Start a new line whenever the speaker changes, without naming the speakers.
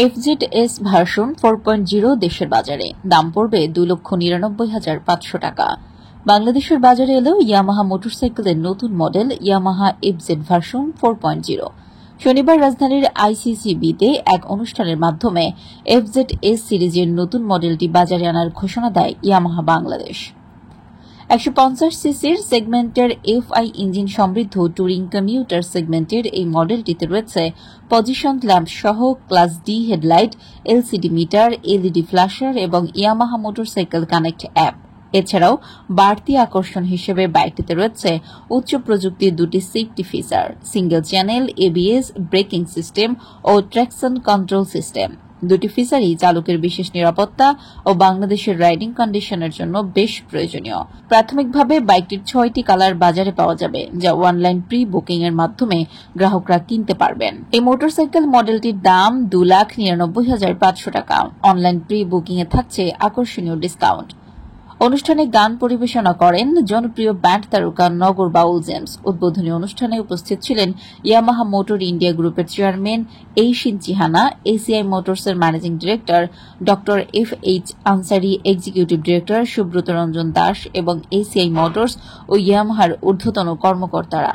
FZS version 4.0 দেশের বাজারে দাম পড়বে 2,99,500 টাকা। বাংলাদেশের বাজারে এলো ইয়ামাহা মোটরসাইকেলের নতুন মডেল ইয়ামাহা FZ ভার্সন 4.0। শনিবার রাজধানীর ICCB-তে এক অনুষ্ঠানের মাধ্যমে FZS সিরিজের নতুন মডেলটি বাজারে আনার ঘোষণা দেয় ইয়ামাহা বাংলাদেশ। 150 সিসির সেগমেন্টের FI ইঞ্জিন সমৃদ্ধ টুরিং কমিউটার সেগমেন্টের এই মডেলটিতে রয়েছে পজিশন ল্যাম্প সহ class D headlight, LCD meter, LED flasher এবং ইয়ামাহা মোটরসাইকেল কানেক্ট অ্যাপ। এছাড়াও বাড়তি আকর্ষণ হিসেবে বাইকটিতে রয়েছে উচ্চ প্রযুক্তির দুটি safety feature, single channel ABS braking system ও ট্র্যাকশন কন্ট্রোল সিস্টেম। দুটি ফিচারই চালকের বিশেষ নিরাপত্তা ও বাংলাদেশের রাইডিং কন্ডিশনের জন্য বেশ প্রয়োজনীয়। প্রাথমিকভাবে বাইকটির 6টি কালার বাজারে পাওয়া যাবে, যা অনলাইন প্রি বুকিং এর মাধ্যমে গ্রাহকরা কিনতে পারবেন। এই মোটরসাইকেল মডেলটির দাম 2,99,500 টাকা। অনলাইন প্রি বুকিং এ থাকছে আকর্ষণীয় ডিসকাউন্ট। অনুষ্ঠানে গান পরিবেশনা করেন জনপ্রিয় ব্যান্ড তারকা নগর বাউল জেমস। উদ্বোধনী অনুষ্ঠানে উপস্থিত ছিলেন ইয়ামাহা মোটর ইন্ডিয়া গ্রুপের চেয়ারম্যান এইশিন চিহানা, ACI মোটরসের ম্যানেজিং ডিরেক্টর ড FH Ansari, executive director Subrata Ranjan Das এবং ACI মোটরস ও ইয়ামাহার ঊর্ধ্বতন কর্মকর্তারা।